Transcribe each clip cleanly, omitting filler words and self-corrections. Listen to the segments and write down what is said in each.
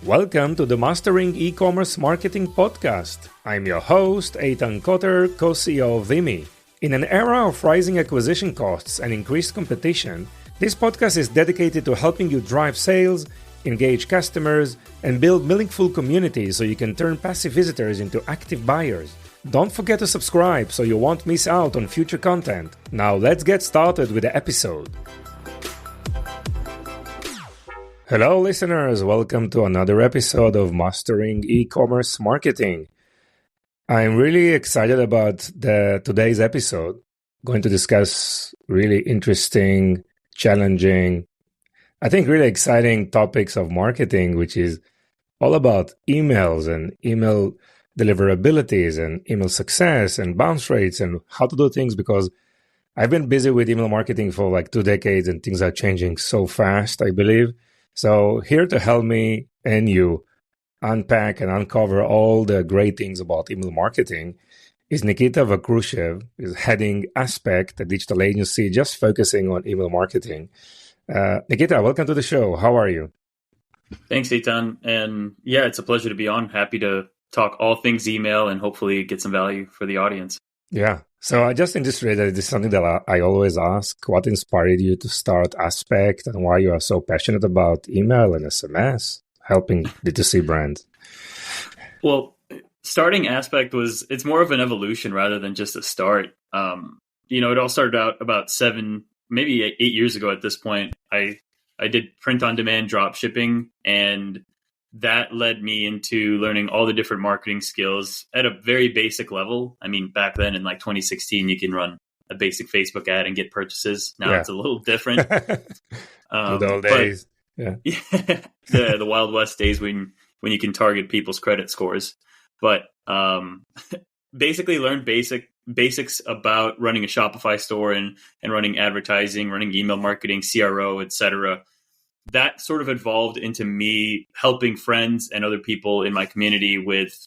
Welcome to the Mastering E-commerce Marketing Podcast. I'm your host, Eitan Kotter, co-CEO of Vimy. In an era of rising acquisition costs and increased competition, this podcast is dedicated to helping you drive sales, engage customers, and build meaningful communities so you can turn passive visitors into active buyers. Don't forget to subscribe so you won't miss out on future content. Now let's get started with the episode. Hello listeners, welcome to another episode of Mastering E-commerce Marketing. I'm really excited about today's episode. Going to discuss really interesting, challenging, I think really exciting topics of marketing, which is all about emails and email deliverabilities and email success and bounce rates and how to do things, because I've been busy with email marketing for like 2 decades and things are changing so fast, I believe. So here to help me and you unpack and uncover all the great things about email marketing is Nikita Vakhrushev, who's heading ASPEKT, a digital agency just focusing on email marketing. Nikita, welcome to the show. How are you? Thanks, Eitan. And yeah, it's a pleasure to be on. Happy to talk all things email and hopefully get some value for the audience. Yeah. So I just interested that this is something that I always ask. What inspired you to start ASPEKT and why you are so passionate about email and SMS, helping D2C brands? Well, starting ASPEKT it's more of an evolution rather than just a start. It all started out about 7, maybe 8 years ago at this point. I did print on demand drop shipping, and that led me into learning all the different marketing skills at a very basic level. I mean, back then in like 2016, you can run a basic Facebook ad and get purchases. Now It's a little different. Good old days. Yeah. The Wild West days when you can target people's credit scores. But basically learned basics about running a Shopify store and running advertising, running email marketing, CRO, etc. That sort of evolved into me helping friends and other people in my community with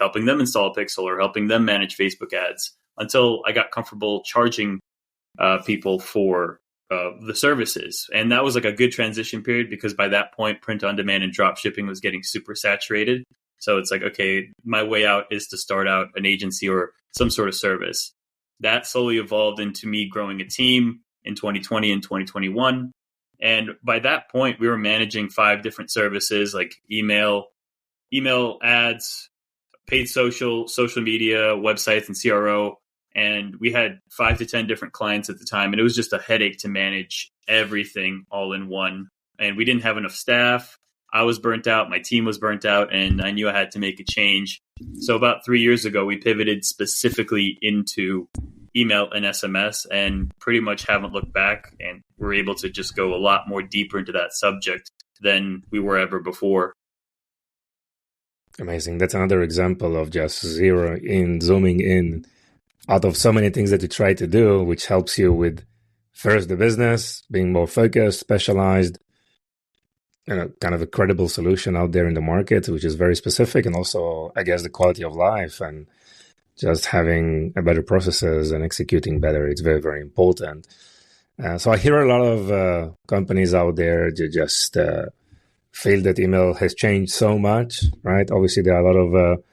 helping them install a pixel or helping them manage Facebook ads until I got comfortable charging people for the services. And that was like a good transition period because by that point, print on demand and drop shipping was getting super saturated. So it's like, okay, my way out is to start out an agency or some sort of service. That slowly evolved into me growing a team in 2020 and 2021. And by that point, we were managing 5 different services like email ads, paid social media, websites, and CRO. And we had 5 to 10 different clients at the time. And it was just a headache to manage everything all in one. And we didn't have enough staff. I was burnt out. My team was burnt out. And I knew I had to make a change. So about 3 years ago, we pivoted specifically into email and SMS and pretty much haven't looked back, and we're able to just go a lot more deeper into that subject than we were ever before. Amazing. That's another example of just zooming in out of so many things that you try to do, which helps you with first the business, being more focused, specialized, kind of a credible solution out there in the market, which is very specific, and also, I guess, the quality of life and just having a better processes and executing better. It's very, very important. So I hear a lot of companies out there just feel that email has changed so much, right? Obviously, there are a lot of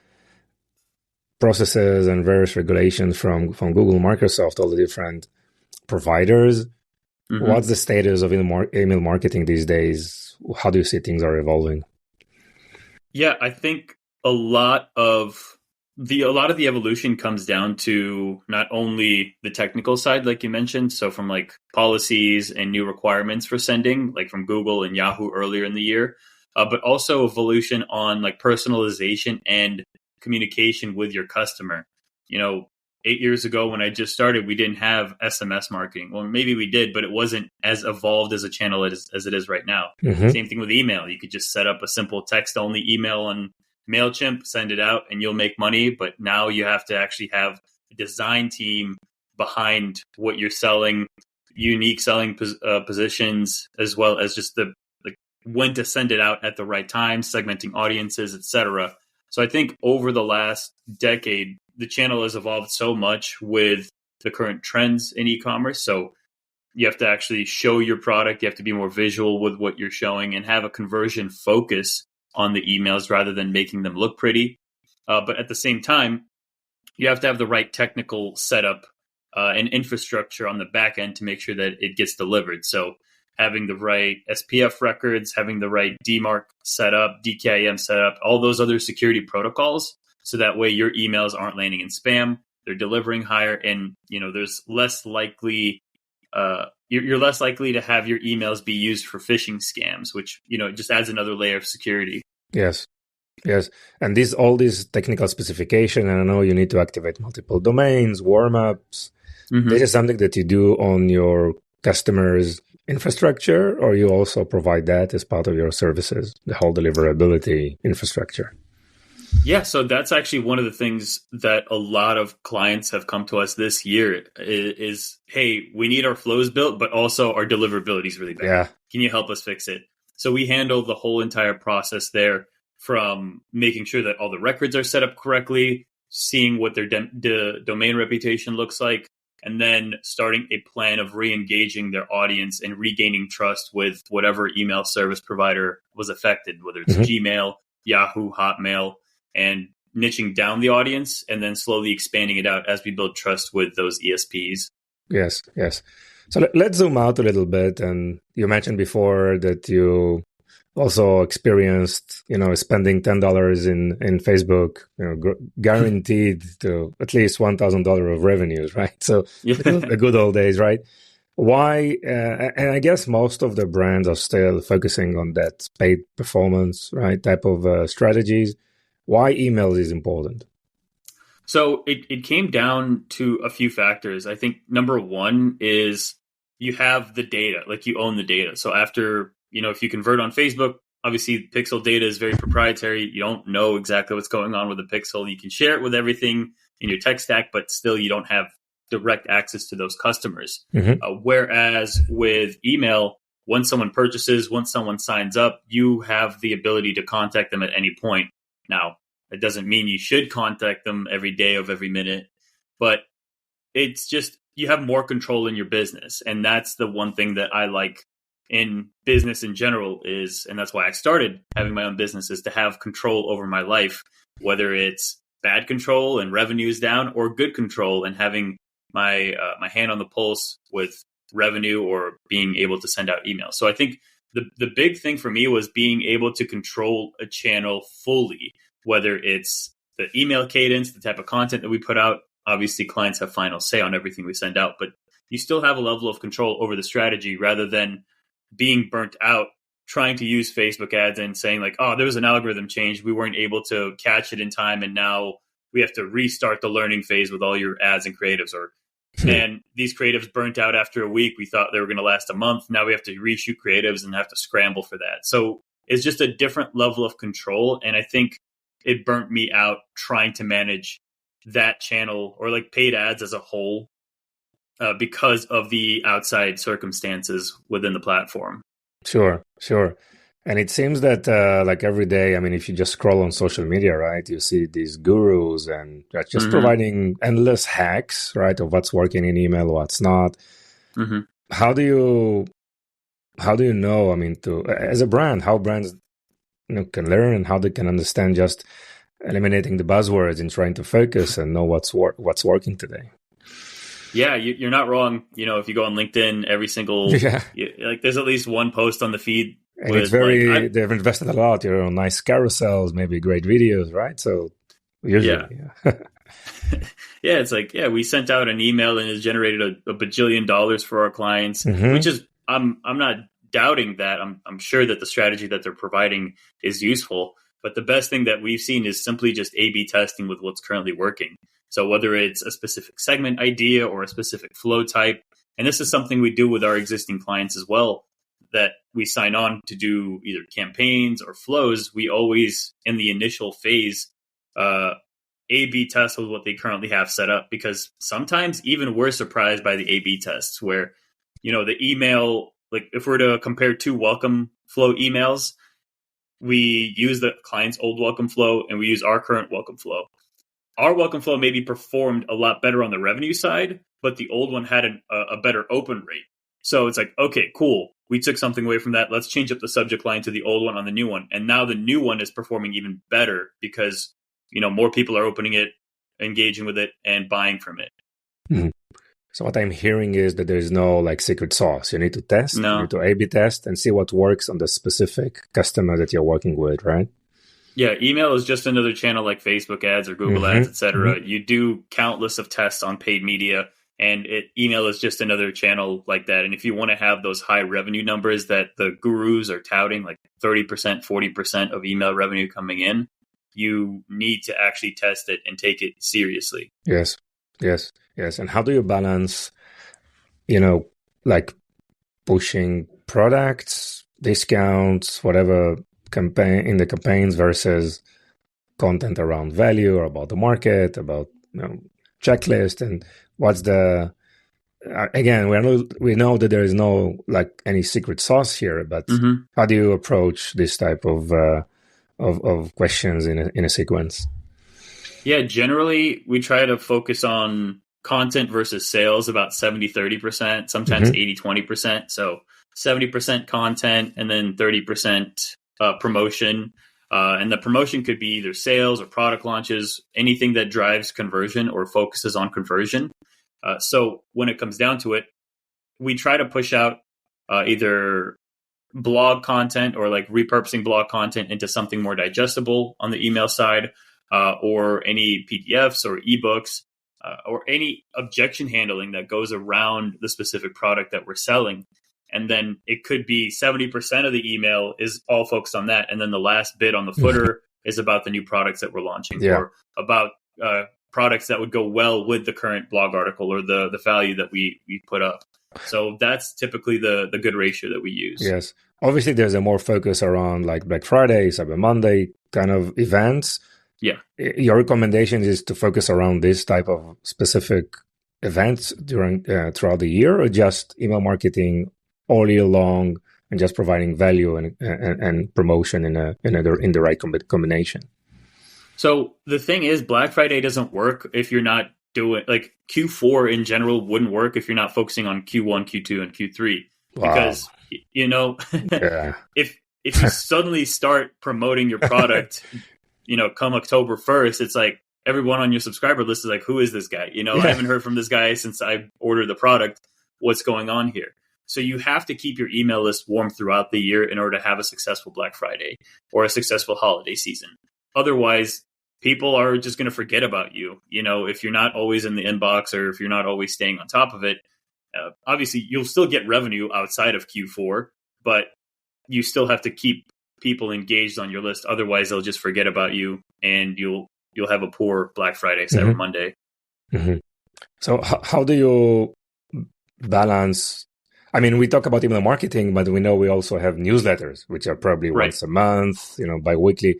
processes and various regulations from Google, Microsoft, all the different providers. Mm-hmm. What's the status of email marketing these days? How do you see things are evolving? Yeah, I think a lot of the evolution comes down to not only the technical side, like you mentioned, so from like policies and new requirements for sending, like from Google and Yahoo earlier in the year, but also evolution on like personalization and communication with your customer. 8 years ago when I just started, we didn't have SMS marketing. Well, maybe we did, but it wasn't as evolved as a channel as it is right now. Mm-hmm. Same thing with email. You could just set up a simple text-only email on MailChimp, send it out, and you'll make money. But now you have to actually have a design team behind what you're selling, unique selling positions, as well as just the when to send it out at the right time, segmenting audiences, etc. So I think over the last decade, the channel has evolved so much with the current trends in e-commerce. So you have to actually show your product. You have to be more visual with what you're showing and have a conversion focus on the emails rather than making them look pretty. But at the same time, you have to have the right technical setup and infrastructure on the back end to make sure that it gets delivered. So having the right SPF records, having the right DMARC setup, DKIM setup, all those other security protocols, so that way your emails aren't landing in spam, they're delivering higher, and there's less likely you're less likely to have your emails be used for phishing scams, which just adds another layer of security. Yes. Yes, and all these technical specification, and I know you need to activate multiple domains, warm-ups. Mm-hmm. This is something that you do on your customers' infrastructure, or you also provide that as part of your services, the whole deliverability infrastructure? Yeah, so that's actually one of the things that a lot of clients have come to us this year is, hey, we need our flows built, but also our deliverability is really bad. Yeah. Can you help us fix it? So we handle the whole entire process there, from making sure that all the records are set up correctly, seeing what their domain reputation looks like, and then starting a plan of re-engaging their audience and regaining trust with whatever email service provider was affected, whether it's Gmail, Yahoo, Hotmail, and niching down the audience and then slowly expanding it out as we build trust with those ESPs. Yes. So let's zoom out a little bit. And you mentioned before that you also experienced, spending $10 in Facebook, guaranteed to at least $1,000 of revenues, right? So the good old days, right? Why? And I guess most of the brands are still focusing on that paid performance, right, type of strategies. Why email is important? So it came down to a few factors. I think number one is you have the data, like you own the data. So after if you convert on Facebook, obviously pixel data is very proprietary. You don't know exactly what's going on with the pixel. You can share it with everything in your tech stack, but still you don't have direct access to those customers. Whereas with email, once someone purchases, once someone signs up, you have the ability to contact them at any point. Now, it doesn't mean you should contact them every day of every minute, but it's just you have more control in your business. And that's the one thing that I like in business in general is, and that's why I started having my own business, is to have control over my life, whether it's bad control and revenue is down, or good control and having my hand on the pulse with revenue or being able to send out emails. So I think the big thing for me was being able to control a channel fully, whether it's the email cadence, the type of content that we put out. Obviously, clients have final say on everything we send out, but you still have a level of control over the strategy rather than being burnt out trying to use Facebook ads and saying like, oh, there was an algorithm change. We weren't able to catch it in time. And now we have to restart the learning phase with all your ads and creatives. And these creatives burnt out after a week. We thought they were going to last a month. Now we have to reshoot creatives and have to scramble for that. So it's just a different level of control. And I think it burnt me out trying to manage that channel or like paid ads as a whole. Because of the outside circumstances within the platform. Sure. And it seems that like every day, I mean, if you just scroll on social media, right, you see these gurus and they're just providing endless hacks, right, of what's working in email, what's not. How do you know, I mean, as a brand, how brands can learn and how they can understand just eliminating the buzzwords and trying to focus and know what's working today? Yeah, you're not wrong. If you go on LinkedIn, every single there's at least one post on the feed. And it's they've invested a lot. On nice carousels, maybe great videos, right? So usually, yeah, it's like we sent out an email and it's generated a bajillion dollars for our clients, which is I'm not doubting that. I'm sure that the strategy that they're providing is useful. But the best thing that we've seen is simply just A/B testing with what's currently working. So whether it's a specific segment idea or a specific flow type, and this is something we do with our existing clients as well, that we sign on to do either campaigns or flows, we always, in the initial phase, A/B test with what they currently have set up. Because sometimes even we're surprised by the A/B tests where, the email, like if we're to compare two welcome flow emails, we use the client's old welcome flow and we use our current welcome flow. Our welcome flow maybe performed a lot better on the revenue side, but the old one had a better open rate. So it's like, okay, cool. we took something away from that. Let's change up the subject line to the old one on the new one. And now the new one is performing even better because, more people are opening it, engaging with it, and buying from it. Mm-hmm. So what I'm hearing is that there is no like secret sauce. You need to test, you need to A/B test and see what works on the specific customer that you're working with, right? Yeah, email is just another channel like Facebook ads or Google ads, etc. You do countless of tests on paid media, and email is just another channel like that. And if you want to have those high revenue numbers that the gurus are touting, like 30%, 40% of email revenue coming in, you need to actually test it and take it seriously. Yes. And how do you balance, like pushing products, discounts, whatever campaign in the campaigns versus content around value or about the market, about checklist, and what's the again, we know that there is no like any secret sauce here, but how do you approach this type of questions in a sequence? Yeah, generally we try to focus on content versus sales about 70-30%, sometimes 80-20%. So 70% content and then 30% promotion. And the promotion could be either sales or product launches, anything that drives conversion or focuses on conversion. So when it comes down to it, we try to push out either blog content or like repurposing blog content into something more digestible on the email side, or any PDFs or ebooks, or any objection handling that goes around the specific product that we're selling. And then it could be 70% of the email is all focused on that. And then the last bit on the footer is about the new products that we're launching, or about products that would go well with the current blog article or the value that we put up. So that's typically the good ratio that we use. Yes. Obviously, there's a more focus around like Black Friday, Cyber Monday kind of events. Yeah. Your recommendation is to focus around this type of specific events throughout the year, or just email marketing all year long and just providing value and promotion in the right combination? So the thing is, Black Friday doesn't work if you're not doing, like, Q4 in general wouldn't work if you're not focusing on Q1, Q2, and Q3. Wow. Because, if you suddenly start promoting your product, come October 1st, it's like everyone on your subscriber list is like, who is this guy? I haven't heard from this guy since I ordered the product. What's going on here? So you have to keep your email list warm throughout the year in order to have a successful Black Friday or a successful holiday season. Otherwise, people are just going to forget about you. If you're not always in the inbox or if you're not always staying on top of it, obviously you'll still get revenue outside of Q4, but you still have to keep people engaged on your list. Otherwise, they'll just forget about you and you'll have a poor Black Friday, Cyber Monday. So how do you balance? I mean, we talk about email marketing, but we know we also have newsletters, which are probably once a month, bi-weekly.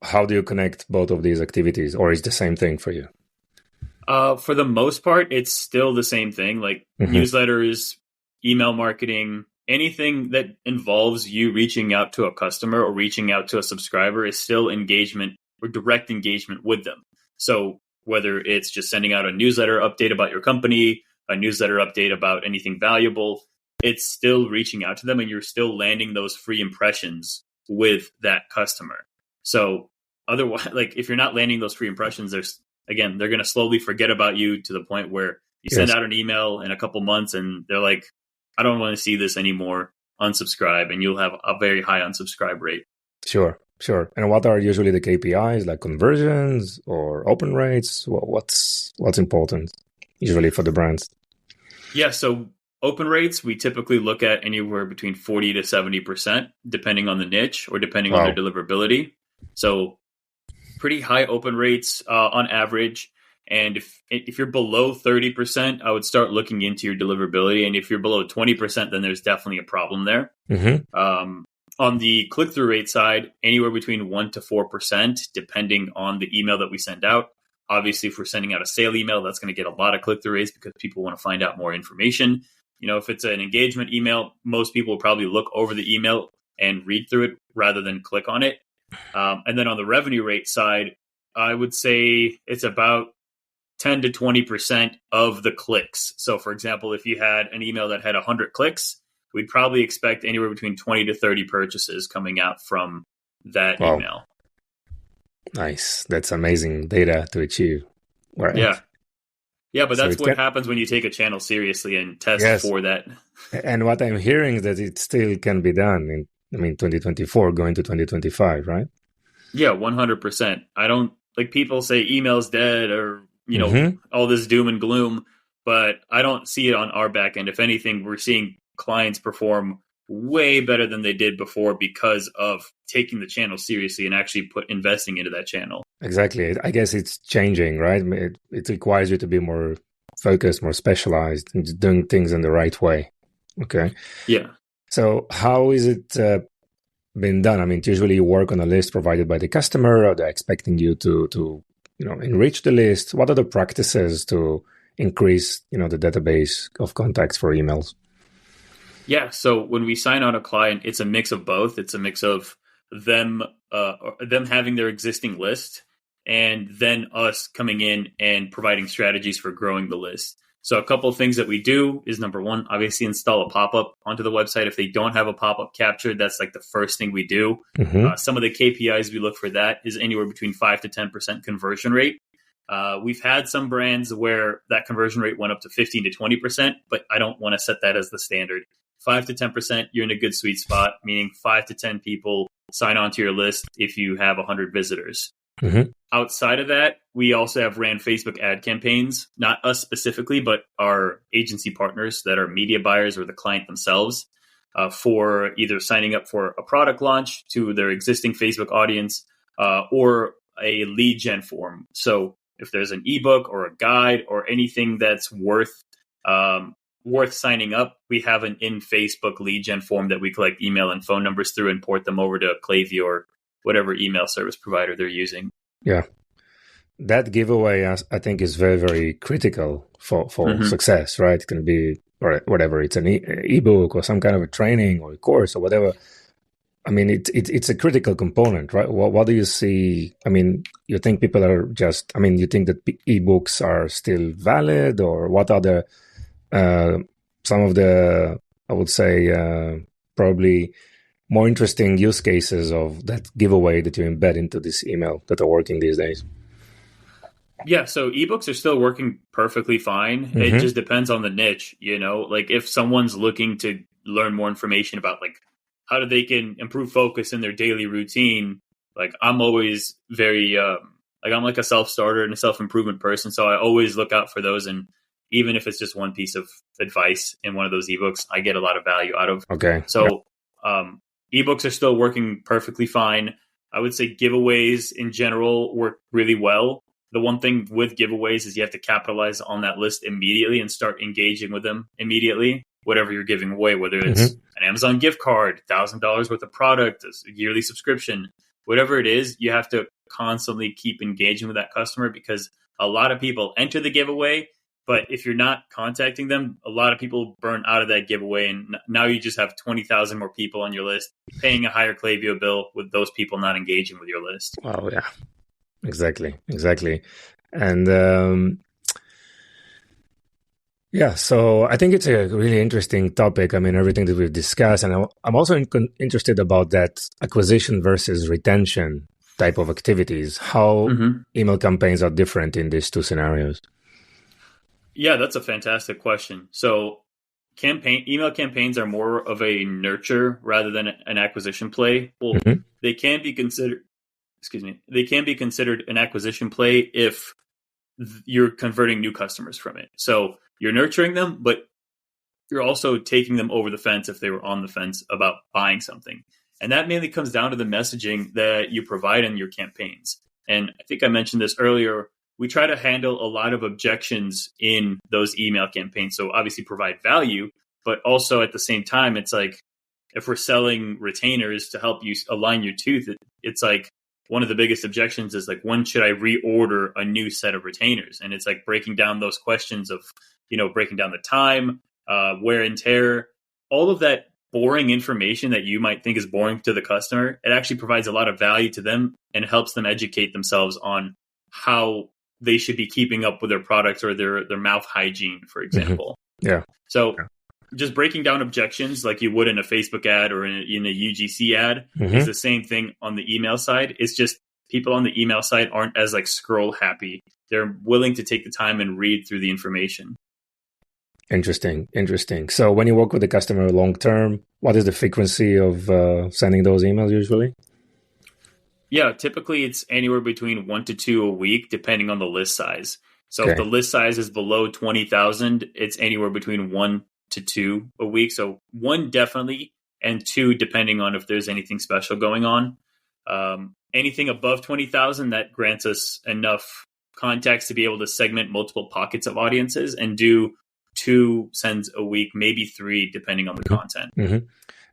How do you connect both of these activities, or is the same thing for you? For the most part, it's still the same thing. Like newsletters, email marketing, anything that involves you reaching out to a customer or reaching out to a subscriber is still engagement or direct engagement with them. So whether it's just sending out a newsletter update about your company, a newsletter update about anything valuable, it's still reaching out to them and you're still landing those free impressions with that customer. So otherwise, like if you're not landing those free impressions, they're going to slowly forget about you to the point where you send out an email in a couple months and they're like, I don't want to see this anymore, unsubscribe, and you'll have a very high unsubscribe rate. Sure. And what are usually the KPIs, like conversions or open rates? What's important usually for the brands? Yeah, so open rates, we typically look at anywhere between 40 to 70%, depending on the niche or depending on their deliverability. So pretty high open rates on average. And if you're below 30%, I would start looking into your deliverability. And if you're below 20%, then there's definitely a problem there. On the click-through rate side, anywhere between 1 to 4%, depending on the email that we send out. Obviously, if we're sending out a sale email, that's going to get a lot of click-through rates because people want to find out more information. If it's an engagement email, most people will probably look over the email and read through it rather than click on it. And then on the revenue rate side, I would say it's about 10 to 20% of the clicks. So for example, if you had an email that had 100 clicks, we'd probably expect anywhere between 20 to 30 purchases coming out from that email. Nice. That's amazing data to achieve. Right. Yeah, but that's what happens when you take a channel seriously and test for that. And what I'm hearing is that it still can be done in 2024 going to 2025, right? Yeah, 100%. I don't like people say email's dead or, all this doom and gloom, but I don't see it on our back end. If anything, we're seeing clients perform way better than they did before because of taking the channel seriously and actually investing into that channel. Exactly. I guess it's changing, right? It requires you to be more focused, more specialized, and doing things in the right way. Okay. Yeah. So how is it been done? Usually you work on a list provided by the customer, or they're expecting you to enrich the list. What are the practices to increase, the database of contacts for emails? Yeah. So when we sign on a client, it's a mix of both. It's a mix of them having their existing list and then us coming in and providing strategies for growing the list. So a couple of things that we do is, number one, obviously install a pop-up onto the website. If they don't have a pop-up captured, that's like the first thing we do. Some of the KPIs we look for that is anywhere between 5 to 10% conversion rate. We've had some brands where that conversion rate went up to 15 to 20%, but I don't want to set that as the standard. 5 to 10%, you're in a good sweet spot, meaning 5 to 10 people sign on to your list if you have 100 visitors. Outside of that, we also have ran Facebook ad campaigns, not us specifically, but our agency partners that are media buyers or the client themselves, for either signing up for a product launch to their existing Facebook audience or a lead gen form. So if there's an ebook or a guide or anything that's worth signing up, we have an in Facebook lead gen form that we collect email and phone numbers through and port them over to Klaviyo or whatever email service provider they're using. Yeah. That giveaway, I think, is very, very critical for success, right? It can be, or whatever, it's an ebook or some kind of a training or a course or whatever. It's a critical component, right? What do you see? You think people are just, you think that ebooks are still valid, or what are the, some of the, I would say, probably more interesting use cases of that giveaway that you embed into this email that are working these days? Yeah, so ebooks are still working perfectly fine. It just depends on the niche, like if someone's looking to learn more information about like how they can improve focus in their daily routine. Like I'm always very, I'm like a self-starter and a self-improvement person. So I always look out for those. And even if it's just one piece of advice in one of those ebooks, I get a lot of value out of. Okay. So, ebooks are still working perfectly fine. I would say giveaways in general work really well. The one thing with giveaways is you have to capitalize on that list immediately and start engaging with them immediately, whatever you're giving away, whether it's an Amazon gift card, $1,000 worth of product, a yearly subscription, whatever it is, you have to constantly keep engaging with that customer because a lot of people enter the giveaway. But if you're not contacting them, a lot of people burn out of that giveaway. And now you just have 20,000 more people on your list paying a higher Klaviyo bill with those people not engaging with your list. Oh, yeah, exactly. And so I think it's a really interesting topic. Everything that we've discussed. And I'm also interested about that acquisition versus retention type of activities, how email campaigns are different in these two scenarios. Yeah, that's a fantastic question. So email campaigns are more of a nurture rather than an acquisition play. Well, they can be considered an acquisition play if you're converting new customers from it. So you're nurturing them, but you're also taking them over the fence if they were on the fence about buying something. And that mainly comes down to the messaging that you provide in your campaigns. And I think I mentioned this earlier. We try to handle a lot of objections in those email campaigns. So obviously provide value, but also at the same time, it's like if we're selling retainers to help you align your tooth, it's like one of the biggest objections is like, when should I reorder a new set of retainers? And it's like breaking down those questions of, breaking down the time, wear and tear, all of that boring information that you might think is boring to the customer. It actually provides a lot of value to them and helps them educate themselves on how they should be keeping up with their products or their mouth hygiene, for example. Yeah. So just breaking down objections like you would in a Facebook ad or in a UGC ad is the same thing on the email side. It's just people on the email side aren't as like scroll happy. They're willing to take the time and read through the information. Interesting. So when you work with the customer long term, what is the frequency of sending those emails usually? Yeah, typically it's anywhere between 1 to 2 a week, depending on the list size. So if the list size is below 20,000, it's anywhere between 1 to 2 a week. So 1 definitely, and 2 depending on if there's anything special going on. Anything above 20,000, that grants us enough context to be able to segment multiple pockets of audiences and do 2 sends a week, maybe 3, depending on the content.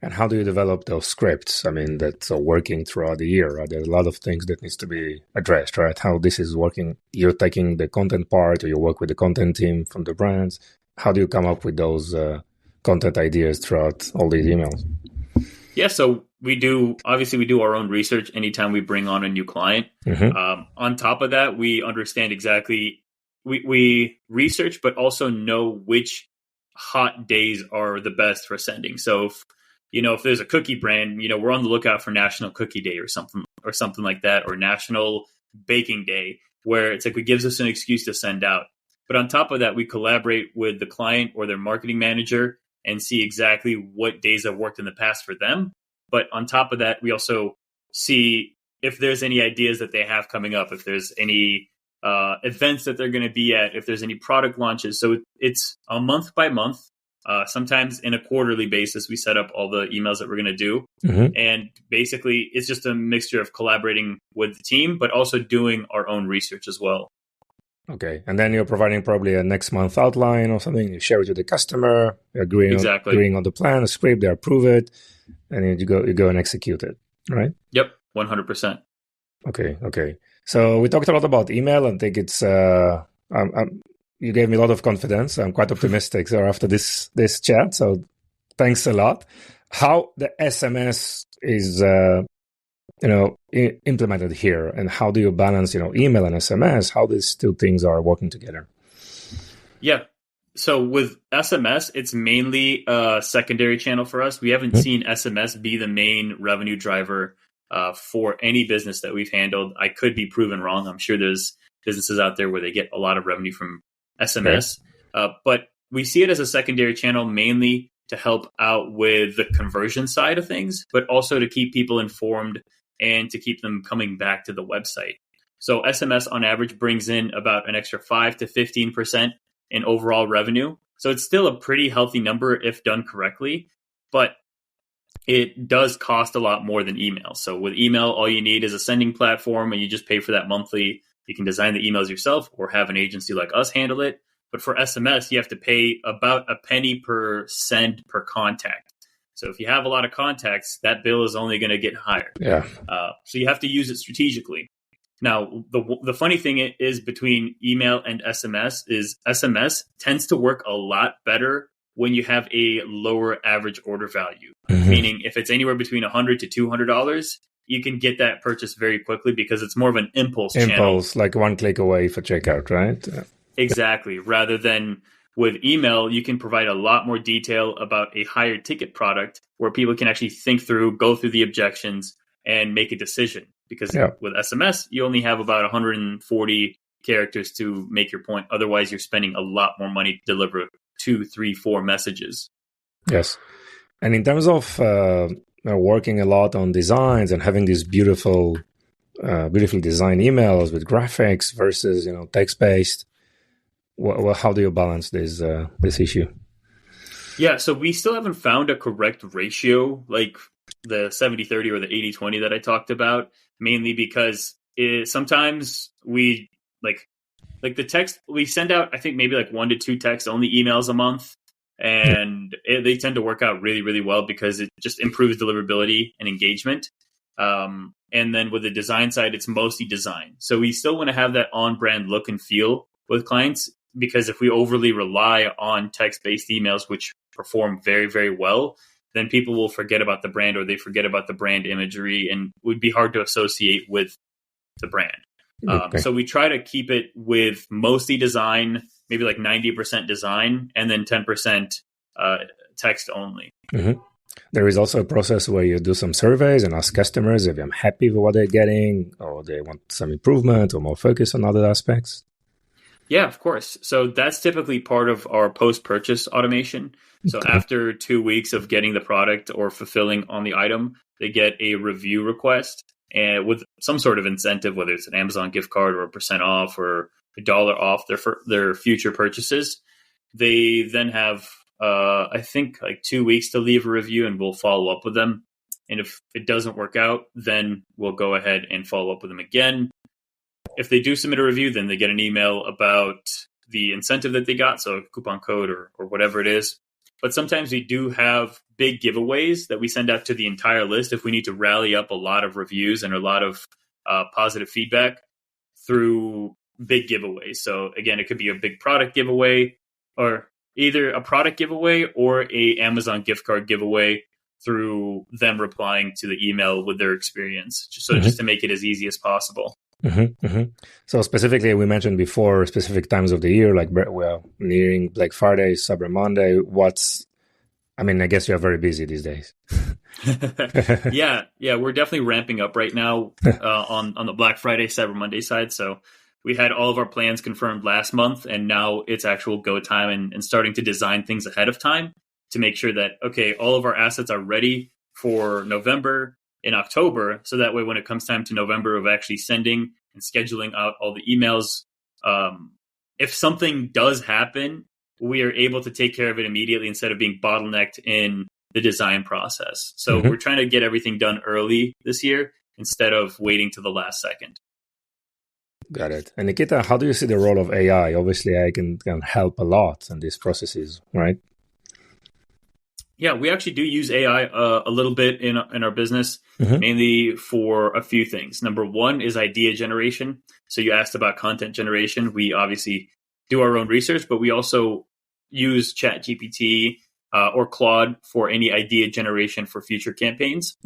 And how do you develop those scripts? I mean, that's working throughout the year, right? There's a lot of things that needs to be addressed, right? How this is working. You're taking the content part, or you work with the content team from the brands. How do you come up with those content ideas throughout all these emails? Yeah, so we do our own research anytime we bring on a new client. On top of that, we understand exactly, we research, but also know which hot days are the best for sending. So if there's a cookie brand, we're on the lookout for National Cookie Day or something like that, or National Baking Day, where it's like it gives us an excuse to send out. But on top of that, we collaborate with the client or their marketing manager and see exactly what days have worked in the past for them. But on top of that, we also see if there's any ideas that they have coming up, if there's any events that they're going to be at, if there's any product launches. So it's a month by month. Sometimes in a quarterly basis, we set up all the emails that we're going to do. And basically, it's just a mixture of collaborating with the team, but also doing our own research as well. Okay. And then you're providing probably a next month outline or something. You share it with the customer, agreeing on the plan, the script, they approve it, and then you go and execute it, right? Yep, 100%. Okay. So we talked a lot about email. I think it's you gave me a lot of confidence. I'm quite optimistic after this chat. So thanks a lot. How the SMS is implemented here, and how do you balance email and SMS? How these two things are working together? Yeah. So with SMS, it's mainly a secondary channel for us. We haven't seen SMS be the main revenue driver for any business that we've handled. I could be proven wrong. I'm sure there's businesses out there where they get a lot of revenue from SMS, but we see it as a secondary channel mainly to help out with the conversion side of things, but also to keep people informed and to keep them coming back to the website. So SMS on average brings in about an extra 5 to 15% in overall revenue. So it's still a pretty healthy number if done correctly, but it does cost a lot more than email. So with email, all you need is a sending platform and you just pay for that monthly. You can design the emails yourself or have an agency like us handle it. But for SMS, you have to pay about a penny per send per contact. So if you have a lot of contacts, that bill is only going to get higher. Yeah. So you have to use it strategically. Now, the funny thing is between email and SMS is SMS tends to work a lot better when you have a lower average order value. Meaning if it's anywhere between $100 to $200, you can get that purchase very quickly because it's more of an impulse channel. Like one click away for checkout, right? Exactly. Rather than with email, you can provide a lot more detail about a higher ticket product where people can actually think through, go through the objections, and make a decision. Because with SMS, you only have about 140 characters to make your point. Otherwise, you're spending a lot more money to deliver 2, 3, 4 messages. Yes. And in terms of working a lot on designs and having these beautifully designed emails with graphics versus text-based, how do you balance this issue? Yeah, so we still haven't found a correct ratio, like the 70-30 or the 80-20 that I talked about, mainly because sometimes we like the text, we send out, I think maybe like 1 to 2 text only emails a month. And they tend to work out really, really well because it just improves deliverability and engagement. And then with the design side, it's mostly design. So we still want to have that on-brand look and feel with clients, because if we overly rely on text-based emails, which perform very, very well, then people will forget about the brand, or they forget about the brand imagery, and it would be hard to associate with the brand. Okay. So we try to keep it with mostly design, maybe like 90% design, and then 10% text only. Mm-hmm. There is also a process where you do some surveys and ask customers if I'm happy with what they're getting, or they want some improvement or more focus on other aspects. Yeah, of course. So that's typically part of our post-purchase automation. So after 2 weeks of getting the product or fulfilling on the item, they get a review request and with some sort of incentive, whether it's an Amazon gift card or a percent off or $1 off their future purchases. They then have, I think, like 2 weeks to leave a review, and we'll follow up with them. And if it doesn't work out, then we'll go ahead and follow up with them again. If they do submit a review, then they get an email about the incentive that they got, so a coupon code or whatever it is. But sometimes we do have big giveaways that we send out to the entire list if we need to rally up a lot of reviews and a lot of positive feedback through big giveaways. So again, it could be a big product giveaway, or either a product giveaway or a Amazon gift card giveaway through them replying to the email with their experience. Just to make it as easy as possible. Mm-hmm, mm-hmm. So specifically, we mentioned before specific times of the year, like we're nearing Black Friday, Cyber Monday. I guess you're very busy these days. Yeah, we're definitely ramping up right now on the Black Friday, Cyber Monday side. So we had all of our plans confirmed last month, and now it's actual go time and starting to design things ahead of time to make sure that, okay, all of our assets are ready for November in October, so that way when it comes time to November of actually sending and scheduling out all the emails, if something does happen, we are able to take care of it immediately instead of being bottlenecked in the design process. So we're trying to get everything done early this year instead of waiting to the last second. Got it. And Nikita, how do you see the role of AI? Obviously, AI can help a lot in these processes, right? Yeah, we actually do use AI a little bit in our business, mainly for a few things. Number one is idea generation. So you asked about content generation. We obviously do our own research, but we also use ChatGPT or Claude for any idea generation for future campaigns.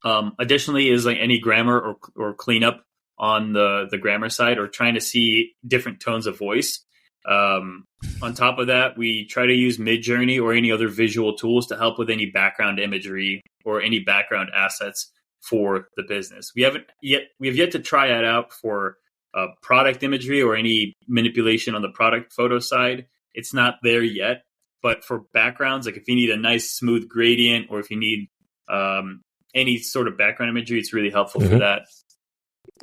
Additionally, is like any grammar or cleanup on the grammar side, or trying to see different tones of voice. On top of that, we try to use Midjourney or any other visual tools to help with any background imagery or any background assets for the business. We have yet to try it out for product imagery or any manipulation on the product photo side. It's not there yet, but for backgrounds, like if you need a nice smooth gradient or if you need any sort of background imagery, it's really helpful for that.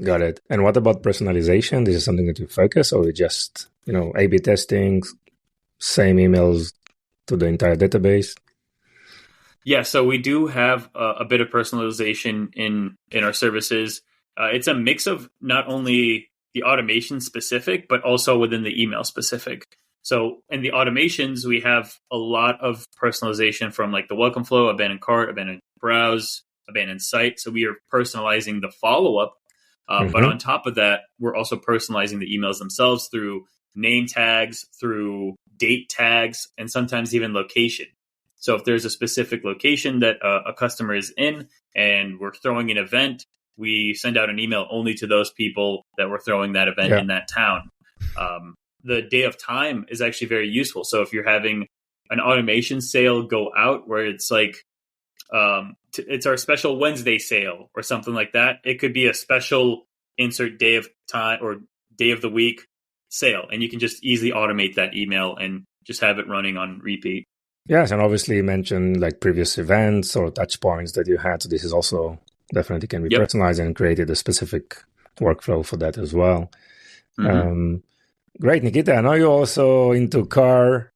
Got it. And what about personalization? This is something that you focus, or just, A/B testing, same emails to the entire database? Yeah, so we do have a bit of personalization in our services. It's a mix of not only the automation specific, but also within the email specific. So in the automations, we have a lot of personalization from like the welcome flow, abandoned cart, abandoned browse, abandoned site. So we are personalizing the follow-up. But on top of that, we're also personalizing the emails themselves through name tags, through date tags, and sometimes even location. So if there's a specific location that a customer is in and we're throwing an event, we send out an email only to those people that we're throwing that event in that town. The day of time is actually very useful. So if you're having an automation sale go out where it's like, it's our special Wednesday sale or something like that, it could be a special insert day of time or day of the week sale, and you can just easily automate that email and just have it running on repeat. Yes, and obviously you mentioned like previous events or touch points that you had, so this is also definitely can be personalized and created a specific workflow for that as well. Great, Nikita. I know you're also into car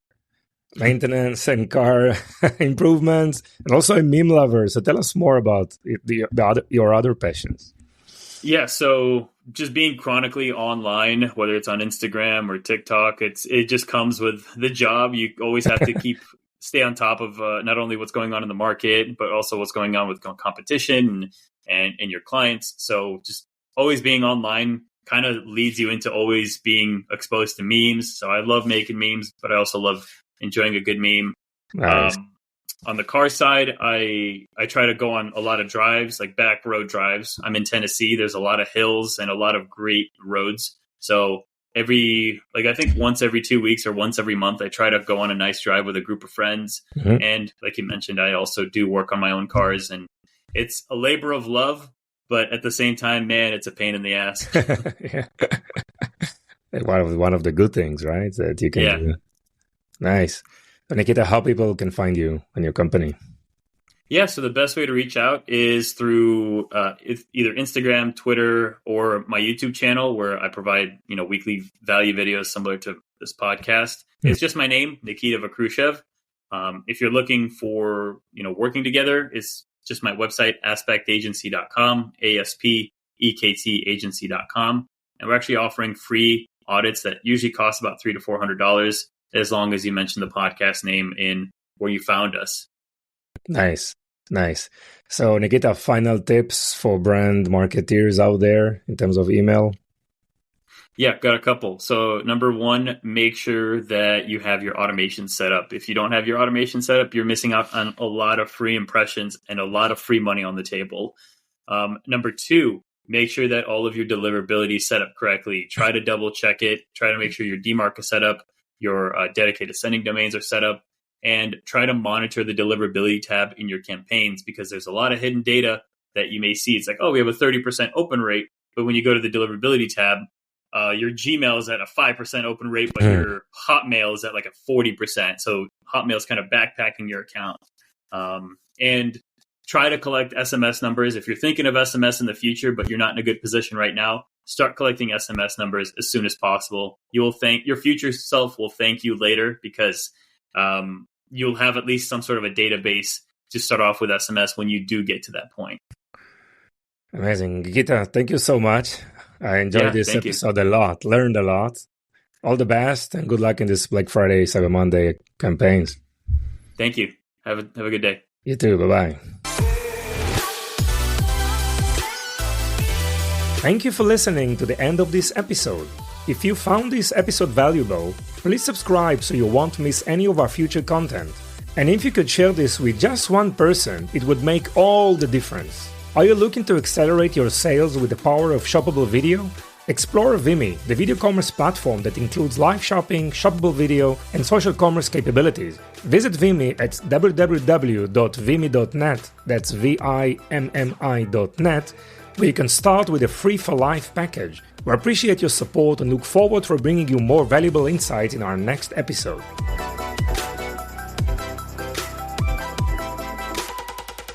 maintenance and car improvements, and also a meme lover. So tell us more about your other passions. Yeah, so just being chronically online, whether it's on Instagram or TikTok, it just comes with the job. You always have to stay on top of not only what's going on in the market, but also what's going on with competition and your clients. So just always being online kind of leads you into always being exposed to memes. So I love making memes, but I also love enjoying a good meme. Nice. On the car side, I try to go on a lot of drives, like back road drives. I'm in Tennessee. There's a lot of hills and a lot of great roads. So I think once every 2 weeks or once every month, I try to go on a nice drive with a group of friends. Mm-hmm. And like you mentioned, I also do work on my own cars, and it's a labor of love, but at the same time, man, it's a pain in the ass. Yeah. One of the good things, right? That you can do. Nice. So Nikita, how people can find you and your company? Yeah, so the best way to reach out is through either Instagram, Twitter, or my YouTube channel, where I provide weekly value videos similar to this podcast. It's just my name, Nikita Vakhrushev. If you're looking for working together, it's just my website, aspectagency.com, ASPEKT agency.com, and we're actually offering free audits that usually cost about $300 to $400, as long as you mention the podcast name in where you found us. Nice. So Nikita, final tips for brand marketeers out there in terms of email? Yeah, got a couple. So number one, make sure that you have your automation set up. If you don't have your automation set up, you're missing out on a lot of free impressions and a lot of free money on the table. Number two, make sure that all of your deliverability is set up correctly. Try to double check it. Try to make sure your DMARC is set up, your dedicated sending domains are set up, and try to monitor the deliverability tab in your campaigns, because there's a lot of hidden data that you may see. It's like, oh, we have a 30% open rate, but when you go to the deliverability tab, your Gmail is at a 5% open rate, but your Hotmail is at like a 40%. So Hotmail is kind of backpacking your account. And try to collect SMS numbers. If you're thinking of SMS in the future, but you're not in a good position right now, start collecting SMS numbers as soon as possible. Your future self will thank you later, because you'll have at least some sort of a database to start off with SMS when you do get to that point. Amazing. Nikita, thank you so much. I enjoyed this episode a lot, learned a lot. All the best and good luck in this Black Friday, Cyber Monday campaigns. Thank you. Have a good day. You too. Bye-bye. Thank you for listening to the end of this episode. If you found this episode valuable, please subscribe so you won't miss any of our future content. And if you could share this with just one person, it would make all the difference. Are you looking to accelerate your sales with the power of shoppable video? Explore Vimy, the video commerce platform that includes live shopping, shoppable video, and social commerce capabilities. Visit Vimy at www.vimy.net, that's VIMMI.net, where you can start with a free for life package. We appreciate your support and look forward for bringing you more valuable insights in our next episode.